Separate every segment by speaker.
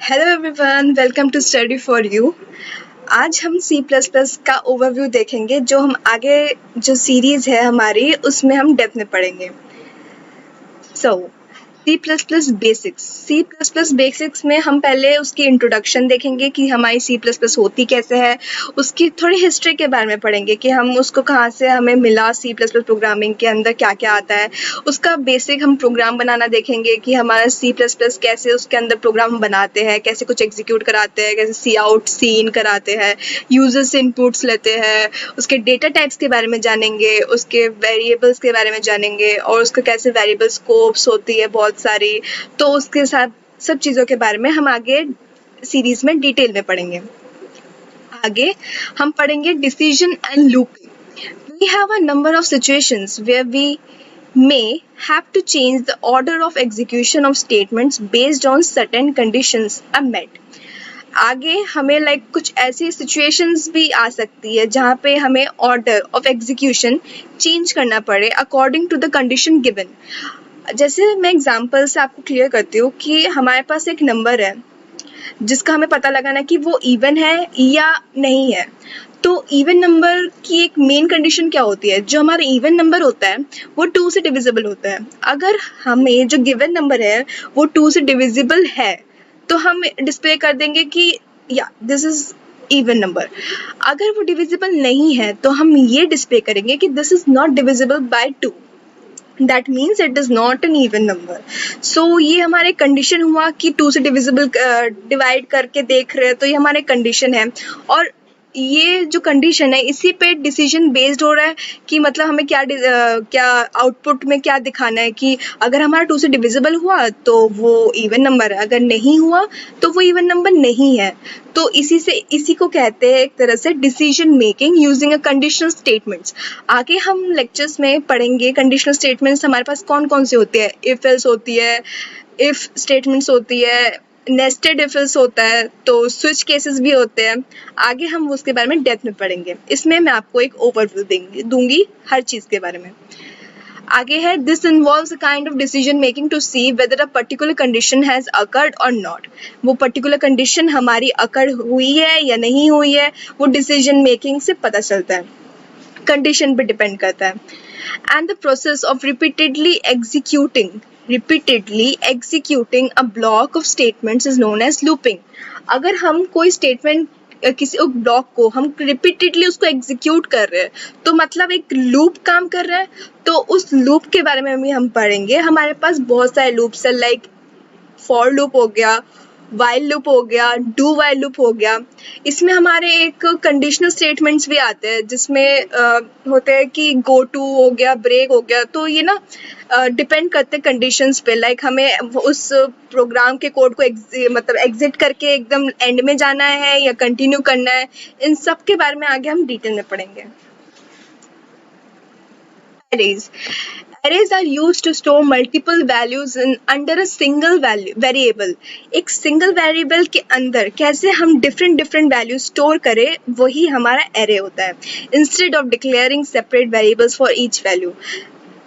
Speaker 1: Hello everyone, welcome to study for you. आज हम C plus plus का overview देखेंगे, जो हम आगे जो सीरीज़ है हमारी उसमें हम डेप्थ में पढ़ेंगे। सी प्लस प्लस बेसिक्स में हम पहले उसकी इंट्रोडक्शन देखेंगे कि हमारी सी प्लस प्लस होती कैसे है, उसकी थोड़ी हिस्ट्री के बारे में पढ़ेंगे कि हम उसको कहाँ से हमें मिला, सी प्लस प्लस प्रोग्रामिंग के अंदर क्या क्या आता है, उसका बेसिक हम प्रोग्राम बनाना देखेंगे कि हमारा सी प्लस प्लस कैसे उसके अंदर प्रोग्राम बनाते हैं, कैसे कुछ एग्जीक्यूट कराते हैं, कैसे सी आउट सी इन कराते हैं, यूजर से इनपुट्स लेते हैं, उसके डेटा टाइप्स के बारे में जानेंगे, उसके वेरिएबल्स के बारे में जानेंगे और उसका कैसे वेरिएबल स्कोप्स होती है बहुत सारी, तो उसके साथ सब चीज़ों के बारे में हम आगे सीरीज में डिटेल में पढ़ेंगे। आगे हम पढ़ेंगे decision and looping. We have a number of situations where we may have to change the order of execution of statements based on certain conditions are met. आगे हमें कुछ ऐसी सिचुएशंस भी आ सकती है जहाँ पे हमें ऑर्डर ऑफ एग्जीक्यूशन चेंज करना पड़े according to the condition given. जैसे मैं एग्जांपल से आपको क्लियर करती हूँ कि हमारे पास एक नंबर है जिसका हमें पता लगाना कि वो इवन है या नहीं है। तो इवन नंबर की एक मेन कंडीशन क्या होती है, जो हमारा इवन नंबर होता है वो 2 से डिविजिबल होता है। अगर हमें जो गिवन नंबर है वो 2 से डिविजिबल है तो हम डिस्प्ले कर देंगे कि या दिस इज इवन नंबर। अगर वो डिविजिबल नहीं है तो हम ये डिस्प्ले करेंगे कि this is not divisible by 2, that means it is not an even number. So ये हमारे कंडीशन हुआ कि 2 से डिविजिबल डिवाइड करके देख रहे हैं, तो ये हमारे कंडीशन है। और ये जो कंडीशन है इसी पे डिसीजन बेस्ड हो रहा है कि मतलब हमें क्या आउटपुट में क्या दिखाना है कि अगर हमारा 2 से डिविजिबल हुआ तो वो इवन नंबर है, अगर नहीं हुआ तो वो इवन नंबर नहीं है। तो इसी को कहते हैं एक तरह से decision making using a conditional statements. आगे हम लेक्चर्स में पढ़ेंगे कंडीशनल स्टेटमेंट्स हमारे पास कौन कौन से होते हैं। इफ एल्स होती है, इफ स्टेटमेंट्स होती है, नेस्टेड इफ एल्स होता है, तो स्विच केसेस भी होते हैं। आगे हम उसके बारे में डेप्थ में पढ़ेंगे। इसमें मैं आपको एक ओवरव्यू दूंगी हर चीज़ के बारे में। आगे है this involves a kind of decision making to see whether a particular condition has occurred और नॉट। वो पर्टिकुलर कंडीशन हमारी अकर्ड हुई है या नहीं हुई है, वो डिसीजन मेकिंग से पता चलता है, कंडीशन पे डिपेंड करता है। And the process of repeatedly executing a block of statements is known as looping. अगर हम कोई स्टेटमेंट किसी ब्लॉक को हम रिपीटेडली उसको एग्जीक्यूट कर रहे हैं तो मतलब एक लूप काम कर रहा है। तो उस लूप के बारे में भी हम पढ़ेंगे। हमारे पास बहुत सारे लूप्स है, लाइक फॉर लूप हो गया, वाइल लूप हो गया, डू वाइल लूप हो गया। इसमें हमारे एक कंडीशनल स्टेटमेंट्स भी आते हैं जिसमें होते हैं कि गो टू हो गया, ब्रेक हो गया। तो ये ना डिपेंड करते हैं कंडीशंस पे, लाइक हमें उस प्रोग्राम के कोड को मतलब एग्जिट करके एकदम एंड में जाना है या कंटिन्यू करना है। इन सब के बारे में आगे हम डिटेल में पढ़ेंगे। Arrays. Arrays are used to store multiple values under a single variable. एक single variable के अंदर कैसे हम different वैल्यू स्टोर करें, वही हमारा array होता है। Instead of declaring separate variables for each value.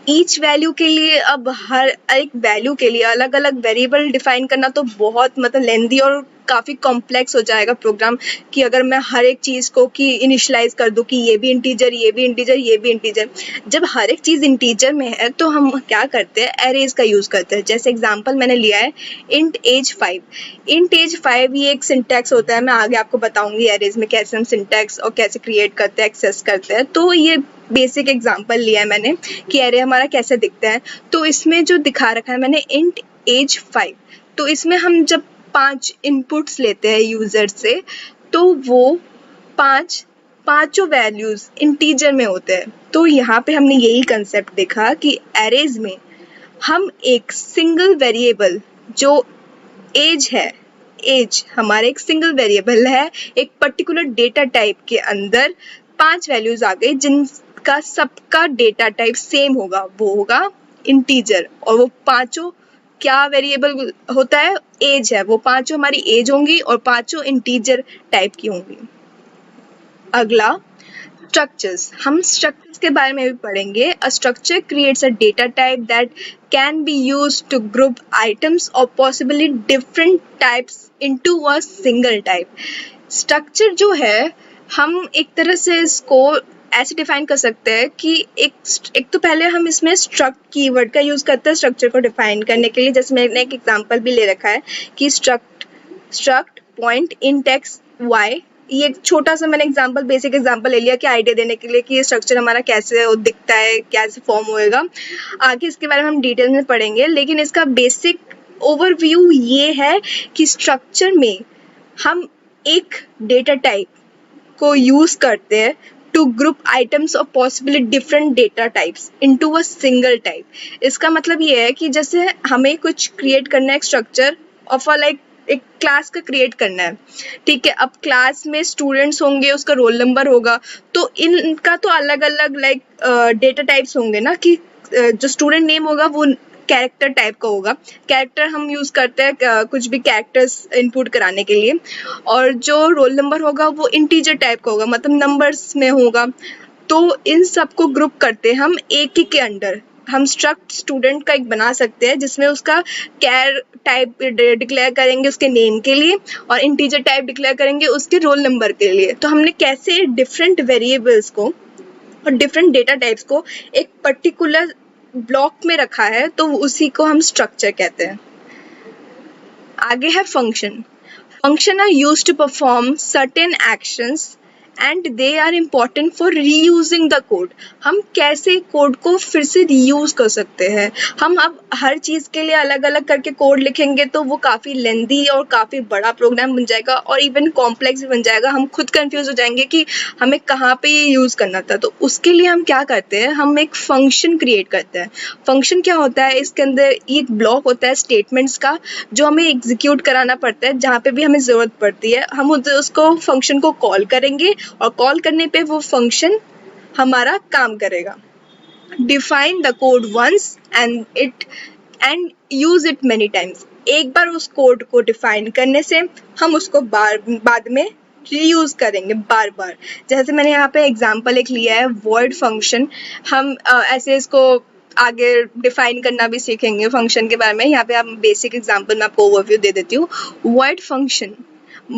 Speaker 1: Each value के लिए अब हर एक वैल्यू के लिए अलग अलग वेरिएबल डिफाइन करना तो बहुत मतलब लेंदी और काफ़ी कॉम्प्लेक्स हो जाएगा प्रोग्राम, कि अगर मैं हर एक चीज़ को कि इनिशलाइज कर दूँ कि ये भी इंटीजर, ये भी इंटीजर, ये भी इंटीजर। जब हर एक चीज़ इंटीजर में है तो हम क्या करते हैं, एरेज का यूज़ करते हैं। जैसे एग्जांपल मैंने लिया है इंट एज 5। इंट एज 5 ये एक सिंटैक्स होता है, मैं आगे आपको बताऊँगी एरेज में कैसे हम सिंटैक्स और कैसे क्रिएट करते हैं, एक्सेस करते हैं। तो ये बेसिक एग्जांपल लिया है मैंने कि एरे हमारा कैसे दिखता है। तो इसमें जो दिखा रखा है मैंने इंट एज 5, तो इसमें हम जब 5 इनपुट्स लेते हैं यूजर से तो वो पांचों वैल्यूज इंटीजर में होते हैं। तो यहाँ पे हमने यही कंसेप्ट देखा कि एरेज में हम एक सिंगल वेरिएबल जो एज है, एज हमारा एक सिंगल वेरिएबल है, एक पर्टिकुलर डेटा टाइप के अंदर 5 वैल्यूज आ गई जिनका सबका डेटा टाइप सेम होगा, वो होगा इंटीजर। और वो पांचों क्या वेरिएबल होता है, एज है, वो पांचों हमारी एज होंगी और पांचों इंटीजर टाइप की होंगी। अगला स्ट्रक्चर्स, हम स्ट्रक्चर्स के बारे में भी पढ़ेंगे. A structure creates a data type that can be use to group items और possibly different types into a single type. Structure जो है, हम एक तरह से इसको ऐसे डिफाइन कर सकते हैं कि एक तो पहले हम इसमें स्ट्रक्ट कीवर्ड का यूज़ करते हैं स्ट्रक्चर को डिफाइन करने के लिए. जैसे मैंने एक एग्जांपल भी ले रखा है कि struct point in text Y. ये एक छोटा सा मैंने एग्जांपल, बेसिक एग्जांपल ले लिया कि आइडिया देने के लिए कि ये स्ट्रक्चर हमारा कैसे दिखता है, कैसे फॉर्म होएगा. आगे इसके बारे में हम डिटेल में पढ़ेंगे, लेकिन इसका बेसिक ओवरव्यू ये है कि स्ट्रक्चर में हम एक डेटा टाइप को यूज़ करते हैं टू ग्रुप आइटम्स और possibly different data types into a single type. इसका मतलब ये है कि जैसे हमें कुछ क्रिएट करना है, एक स्ट्रक्चर ऑफ अ लाइक एक क्लास का क्रिएट करना है, ठीक है. अब क्लास में स्टूडेंट्स होंगे, उसका रोल नंबर होगा, तो इनका तो अलग अलग लाइक डेटा टाइप्स होंगे ना, कि जो स्टूडेंट नेम होगा वो कैरेक्टर टाइप का होगा. कैरेक्टर हम यूज़ करते हैं कुछ भी कैरेक्टर्स इनपुट कराने के लिए, और जो रोल नंबर होगा वो इंटीजर टाइप का होगा, मतलब नंबर्स में होगा. तो इन सबको ग्रुप करते हैं हम एक ही के अंडर. हम स्ट्रक्ट स्टूडेंट का एक बना सकते हैं जिसमें उसका कैर टाइप डिक्लेयर करेंगे उसके नेम के लिए और इंटीजर टाइप डिक्लेयर करेंगे उसके रोल नंबर के लिए. तो हमने कैसे डिफरेंट वेरिएबल्स को और डिफरेंट डेटा टाइप्स को एक पर्टिकुलर ब्लॉक में रखा है, तो उसी को हम स्ट्रक्चर कहते हैं. आगे है function. Function are used to perform certain actions and they are important for reusing the code. हम कैसे कोड को फिर से रीयूज कर सकते हैं. हम अब हर चीज़ के लिए अलग अलग करके कोड लिखेंगे तो वो काफ़ी लेंदी और काफ़ी बड़ा प्रोग्राम बन जाएगा और इवन कॉम्प्लेक्स भी बन जाएगा. हम खुद कंफ्यूज हो जाएंगे कि हमें कहाँ पे ये यूज़ करना था. तो उसके लिए हम क्या करते हैं, हम एक फंक्शन क्रिएट करते हैं. फंक्शन क्या होता है, इसके अंदर एक ब्लॉक होता है स्टेटमेंट्स का जो हमें एग्जीक्यूट कराना पड़ता है. जहाँ पे भी हमें ज़रूरत पड़ती है हम उसको फंक्शन को कॉल करेंगे और कॉल करने पे वो फंक्शन हमारा काम करेगा. Define the code once and use it many times. एक बार उस कोड को डिफाइन करने से हम उसको बाद में रीयूज करेंगे बार बार. जैसे मैंने यहाँ पे एग्जांपल एक लिया है वॉइड फंक्शन. हम ऐसे इसको आगे डिफाइन करना भी सीखेंगे फंक्शन के बारे में. यहाँ पे आप बेसिक एग्जांपल मैं आपको ओवरव्यू दे देती हूँ. Void function,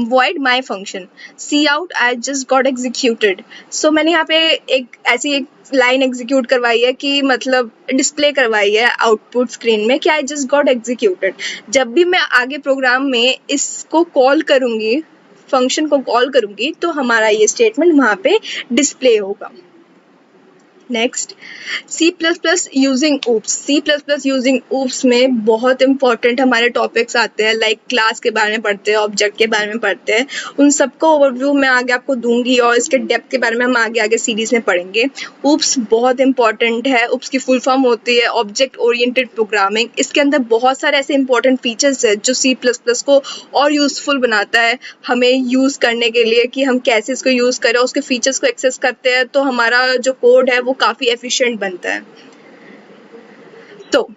Speaker 1: void my function, see out I just got executed. So मैंने यहाँ पे एक लाइन एग्जीक्यूट करवाई है कि मतलब डिस्प्ले करवाई है आउटपुट स्क्रीन में कि I just got executed. जब भी मैं आगे प्रोग्राम में इसको कॉल करूँगी, फंक्शन को कॉल करूँगी, तो हमारा ये स्टेटमेंट वहाँ पे डिस्प्ले होगा. Next, C++ using oops. C++ using oops में बहुत इंपॉर्टेंट हमारे टॉपिक्स आते हैं, लाइक क्लास के बारे में पढ़ते हैं, ऑब्जेक्ट के बारे में पढ़ते हैं. उन सबको ओवरव्यू मैं आगे आपको दूंगी और इसके डेप्थ के बारे में हम आगे सीरीज में पढ़ेंगे. oops बहुत इंपॉर्टेंट है. oops की फुल फॉर्म होती है ऑब्जेक्ट ओरिएंटेड प्रोग्रामिंग. इसके अंदर बहुत सारे ऐसे इंपॉर्टेंट फीचर्स है जो C++ को और यूजफुल बनाता है हमें यूज़ करने के लिए, कि हम कैसे इसको यूज़ करें. उसके फीचर्स को एक्सेस करते हैं तो हमारा जो कोड है वो काफ़ी एफिशिएंट बनता है. तो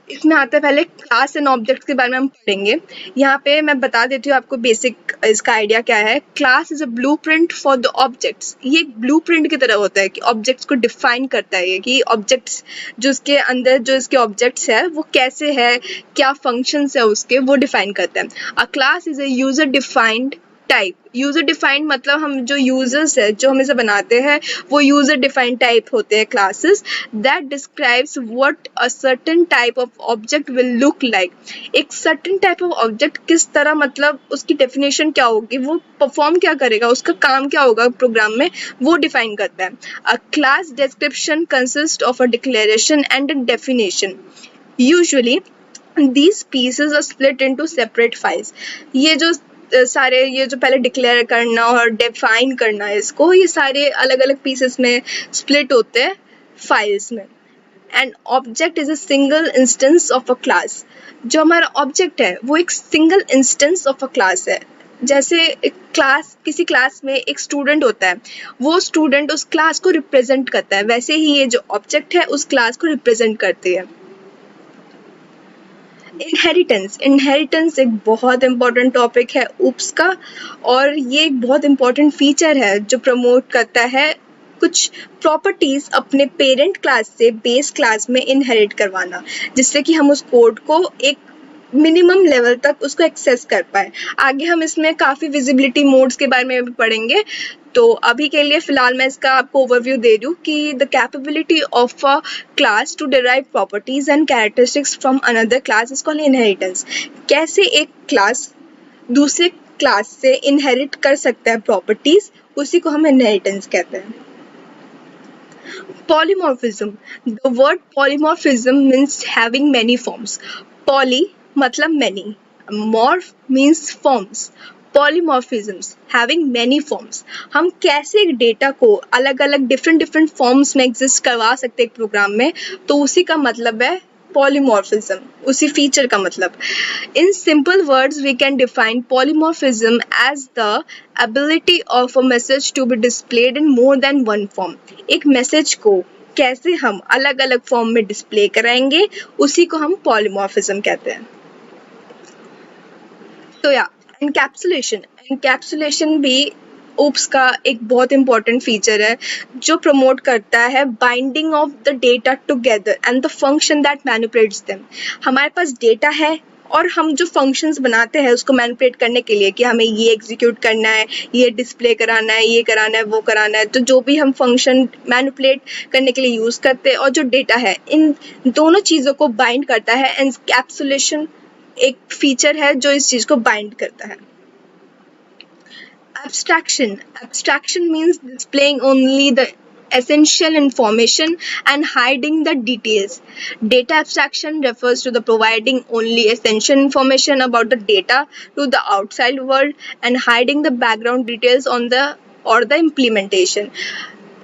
Speaker 1: इसमें आता है पहले क्लास एंड ऑब्जेक्ट के बारे में हम पढ़ेंगे. यहाँ पे मैं बता देती हूँ आपको बेसिक इसका आइडिया क्या है. Class is a blueprint for the objects. ये एक ब्लूप्रिंट की तरह होता है कि ऑब्जेक्ट्स को डिफाइन करता है कि ऑब्जेक्ट्स जो इसके अंदर जो इसके ऑब्जेक्ट्स है वो कैसे है, क्या फंक्शंस है उसके, वो डिफाइन करता है. अ class is a user defined type. User defined मतलब हम जो यूजर्स है जो हम इसे बनाते हैं वो यूजर डिफाइंड टाइप होते हैं classes. That describes what a certain type of object will look like. एक सर्टेन टाइप ऑफ ऑब्जेक्ट किस तरह, मतलब उसकी डेफिनेशन क्या होगी, वो परफॉर्म क्या करेगा, उसका काम क्या होगा प्रोग्राम में, वो डिफाइन करता है. अ class description consist of a declaration and a definition. Usually these pieces are split into separate files. ये जो पहले डिक्लेयर करना और डिफाइन करना है इसको, ये सारे अलग अलग पीसेस में स्प्लिट होते हैं फाइल्स में. And object is a single instance of a class. जो हमारा ऑब्जेक्ट है वो एक single instance of a class है. जैसे किसी क्लास में एक स्टूडेंट होता है, वो स्टूडेंट उस क्लास को रिप्रेजेंट करता है, वैसे ही ये जो ऑब्जेक्ट है उस क्लास को रिप्रेजेंट करती है. इनहेरिटेंस एक बहुत इंपॉर्टेंट टॉपिक है oops का, और ये एक बहुत इंपॉर्टेंट फीचर है जो प्रमोट करता है कुछ प्रॉपर्टीज अपने पेरेंट क्लास से बेस क्लास में इनहेरिट करवाना, जिससे कि हम उस कोड को एक मिनिमम लेवल तक उसको एक्सेस कर पाए। आगे हम इसमें काफ़ी विजिबिलिटी मोड्स के बारे में भी पढ़ेंगे, तो अभी के लिए फ़िलहाल मैं इसका आपको ओवरव्यू दे दूँ कि the capability of a class to derive properties and characteristics from another class is called inheritance. कैसे एक क्लास दूसरे क्लास से इनहेरिट कर सकता है प्रॉपर्टीज़, उसी को हम इनहेरिटेंस कहते हैं। Polymorphism. The word polymorphism means having many forms. Poly मतलब many, morph means forms. Polymorphisms having many forms. हम कैसे एक डेटा को अलग अलग डिफरेंट फॉर्म्स में एग्जिस्ट करवा सकते हैं एक प्रोग्राम में, तो उसी का मतलब है polymorphism, उसी फीचर का मतलब। In simple words, we can define polymorphism as the ability of a message to be displayed in more than one form. एक मैसेज को कैसे हम अलग अलग फॉर्म में डिस्प्ले कराएंगे, उसी को हम polymorphism कहते हैं। तो या एनकैप्सुलेशन भी ओप्स का एक बहुत इंपॉर्टेंट फीचर है जो प्रमोट करता है binding of the data together and the function that manipulates them. हमारे पास डेटा है और हम जो फंक्शंस बनाते हैं उसको मैनिपुलेट करने के लिए कि हमें ये एग्जीक्यूट करना है, ये डिस्प्ले कराना है, ये कराना है, वो कराना है, तो जो भी हम फंक्शन मैनिपुलेट करने के लिए यूज़ करते हैं और जो डेटा है, इन दोनों चीज़ों को बाइंड करता है। एनकैप्सुलेशन एक फीचर है जो इस चीज़ को बाइंड करता है। Abstraction means displaying only the essential information and hiding the details. Data abstraction refers to the providing only essential information about the data to the outside world and hiding the background details on the or the implementation.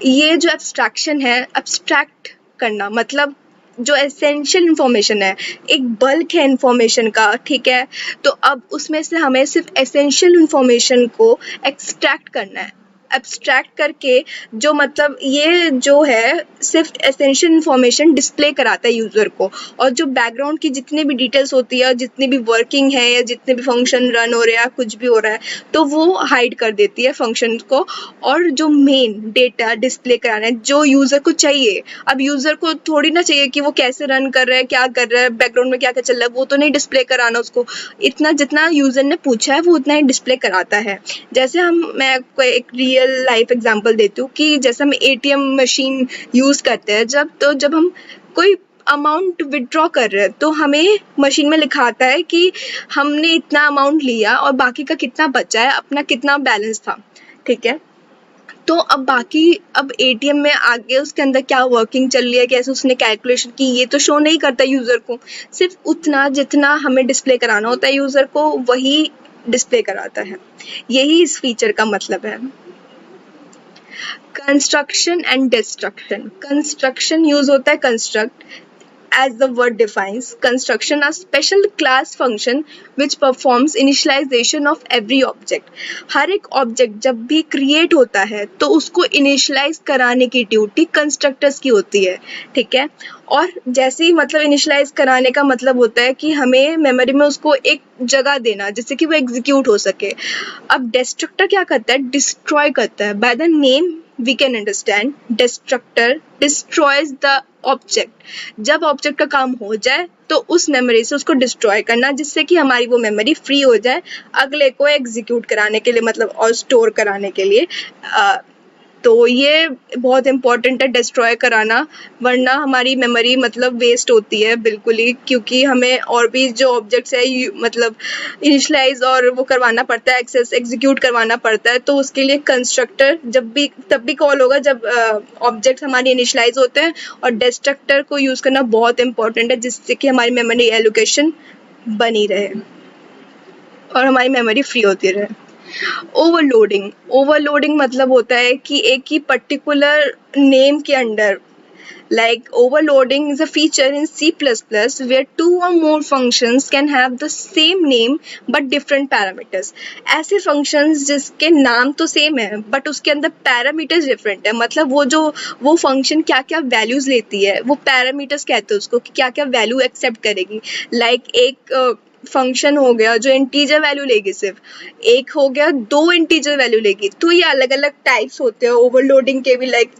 Speaker 1: ये जो abstraction है, abstract करना मतलब जो essential information है, एक bulk है information का, ठीक है, तो अब उसमें से हमें सिर्फ एसेंशियल इंफॉर्मेशन को एक्सट्रैक्ट करना है। एब्स्ट्रैक्ट करके जो मतलब ये जो है सिर्फ एसेंशियल इंफॉर्मेशन डिस्प्ले कराता है यूज़र को, और जो बैकग्राउंड की जितनी भी डिटेल्स होती है, जितनी भी वर्किंग है या जितने भी फंक्शन रन हो रहे हैं, कुछ भी हो रहा है, तो वो हाइड कर देती है फंक्शन को, और जो मेन डेटा डिस्प्ले कराना है जो यूज़र को चाहिए। अब यूज़र को थोड़ी ना चाहिए कि वो कैसे रन कर रहा है, क्या कर रहा है, बैकग्राउंड में क्या क्या चल रहा है, वो तो नहीं डिस्प्ले कराना उसको। इतना जितना यूज़र ने पूछा है वो उतना ही डिस्प्ले कराता है। जैसे मैं कोई एक रियल लाइफ एग्जांपल देती हूँ कि जैसे हम एटीएम मशीन यूज़ करते हैं, जब हम कोई अमाउंट विड्रॉ कर रहे हैं तो हमें मशीन में लिखा आता है कि हमने इतना अमाउंट लिया और बाकी का कितना बचा है, अपना कितना बैलेंस था, ठीक है। तो अब एटीएम में आगे उसके अंदर क्या वर्किंग चल रही है, कैसे उसने कैलकुलेशन की, ये तो शो नहीं करता यूज़र को। सिर्फ उतना जितना हमें डिस्प्ले कराना होता है यूज़र को, वही डिस्प्ले कराता है। यही इस फीचर का मतलब है। Construction and destruction. Construction use होता है construct, as the word defines. Construction a special class function which performs initialization of every object. हर एक ऑब्जेक्ट जब भी क्रिएट होता है तो उसको इनिशलाइज कराने की ड्यूटी कंस्ट्रक्टर्स की होती है, ठीक है। और जैसे ही मतलब इनिशलाइज कराने का मतलब होता है कि हमें मेमोरी में उसको एक जगह देना जिससे कि वो एग्जीक्यूट हो सके। अब डिस्ट्रक्टर क्या करता है, डिस्ट्रॉय करता है। By the name we can understand destructor destroys the object। जब ऑब्जेक्ट का काम हो जाए तो उस मेमोरी से उसको डिस्ट्रॉय करना, जिससे कि हमारी वो मेमोरी फ्री हो जाए अगले को एग्जीक्यूट कराने के लिए, मतलब और स्टोर कराने के लिए। तो ये बहुत इंपॉर्टेंट है डिस्ट्रॉय कराना, वरना हमारी मेमोरी मतलब वेस्ट होती है बिल्कुल ही, क्योंकि हमें और भी जो ऑब्जेक्ट्स है मतलब इनिशलाइज और वो करवाना पड़ता है, एक्सेस एग्जीक्यूट करवाना पड़ता है। तो उसके लिए कंस्ट्रक्टर तब भी कॉल होगा जब ऑब्जेक्ट्स हमारे इनिशलाइज होते हैं, और डिस्ट्रक्टर को यूज़ करना बहुत इंपॉर्टेंट है जिससे कि हमारी मेमोरी एलोकेशन बनी रहे और हमारी मेमोरी फ्री होती रहे। ओवरलोडिंग मतलब होता है कि एक ही पर्टिकुलर नेम के under, like overloading is a feature in C++ where two or more functions can have the same name but different parameters। ऐसे functions जिसके नाम तो सेम है बट उसके अंदर पैरामीटर्स डिफरेंट है, मतलब वो फंक्शन क्या क्या वैल्यूज लेती है, वो पैरामीटर्स कहते हैं उसको कि क्या क्या वैल्यू एक्सेप्ट करेगी। लाइक एक फंक्शन हो गया जो इंटीजर वैल्यू लेगी, सिर्फ एक हो गया 2 इंटीजर वैल्यू लेगी। तो ये अलग अलग टाइप्स होते हैं ओवरलोडिंग के भी। लाइक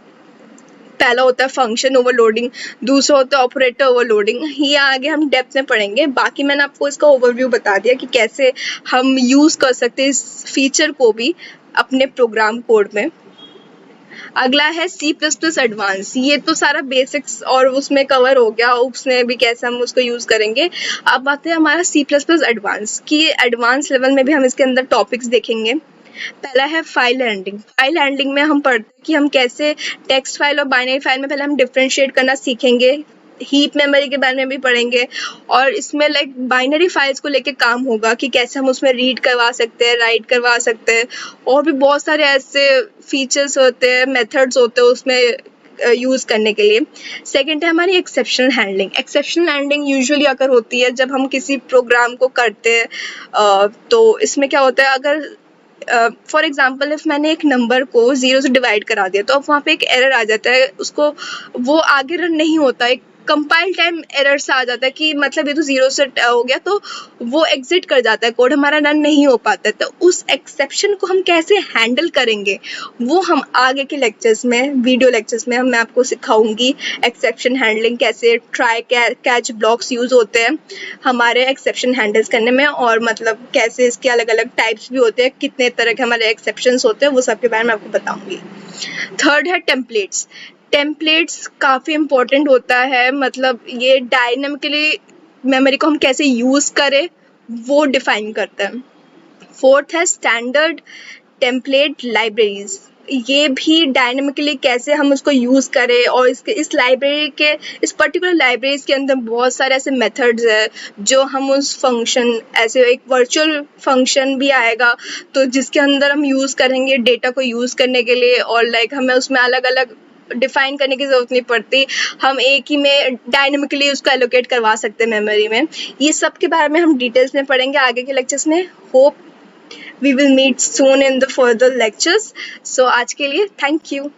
Speaker 1: पहला होता है फंक्शन ओवरलोडिंग, दूसरा होता है ऑपरेटर ओवरलोडिंग। ये आगे हम डेप्थ में पढ़ेंगे। बाकी मैंने आपको इसका ओवरव्यू बता दिया कि कैसे हम यूज़ कर सकते हैं इस फीचर को भी अपने प्रोग्राम कोड में। अगला है C++ एडवांस। ये तो सारा बेसिक्स और उसमें कवर हो गया, उसमें भी कैसे हम उसको यूज़ करेंगे। अब आते हैं हमारा C++ एडवांस कि एडवांस लेवल में भी हम इसके अंदर टॉपिक्स देखेंगे। पहला है फाइल हैंडलिंग। फाइल हैंडलिंग में हम पढ़ते हैं कि हम कैसे टेक्स्ट फाइल और बाइनरी फाइल में पहले हम डिफ्रेंशिएट करना सीखेंगे। हीप मेमोरी के बारे में भी पढ़ेंगे और इसमें लाइक बाइनरी फाइल्स को लेके काम होगा कि कैसे हम उसमें रीड करवा सकते हैं, राइट करवा सकते हैं, और भी बहुत सारे ऐसे फीचर्स होते हैं, मेथड्स होते हैं उसमें यूज़ करने के लिए। सेकंड है हमारी exceptional handling. Exceptional handling usually अगर होती है जब हम किसी प्रोग्राम को करते हैं, तो इसमें क्या होता है, अगर फॉर एग्जाम्पल इफ मैंने एक नंबर को 0 से डिवाइड करा दिया तो अब वहाँ पे एक एरर आ जाता है, उसको वो आगे रन नहीं होता, एक कंपाइल टाइम एरर सा आ जाता है कि मतलब ये तो 0 से हो गया, तो वो एग्जिट कर जाता है, कोड हमारा रन नहीं हो पाता है। तो उस एक्सेप्शन को हम कैसे हैंडल करेंगे वो हम आगे के लेक्चर्स में, वीडियो लेक्चर्स में मैं आपको सिखाऊंगी। एक्सेप्शन हैंडलिंग कैसे, ट्राई कैच ब्लॉक्स यूज़ होते हैं हमारे एक्सेप्शन हैंडल्स करने में, और मतलब कैसे इसके अलग अलग टाइप्स भी होते हैं, कितने तरह के हमारे एक्सेप्शंस होते हैं, वो सब के बारे में आपको बताऊंगी। थर्ड है टेम्पलेट्स। टेम्पलेट्स काफ़ी इम्पोर्टेंट होता है, मतलब ये डायनामिकली मेमोरी को हम कैसे यूज़ करें वो डिफाइन करता है। फोर्थ है स्टैंडर्ड टेम्पलेट लाइब्रेरीज। ये भी डायनामिकली कैसे हम उसको यूज़ करें, और इस लाइब्रेरी के, इस पर्टिकुलर लाइब्रेरीज के अंदर बहुत सारे ऐसे मेथड्स है जो हम उस फंक्शन, ऐसे एक वर्चुअल फंक्शन भी आएगा तो जिसके अंदर हम यूज़ करेंगे डेटा को यूज़ करने के लिए, और लाइक हमें उसमें अलग अलग डिफाइन करने की ज़रूरत नहीं पड़ती, हम एक ही में डायनामिकली उसको एलोकेट करवा सकते हैं मेमोरी में। ये सब के बारे में हम डिटेल्स में पढ़ेंगे आगे के लेक्चर्स में। Hope we will meet soon in the further lectures. So आज के लिए thank you.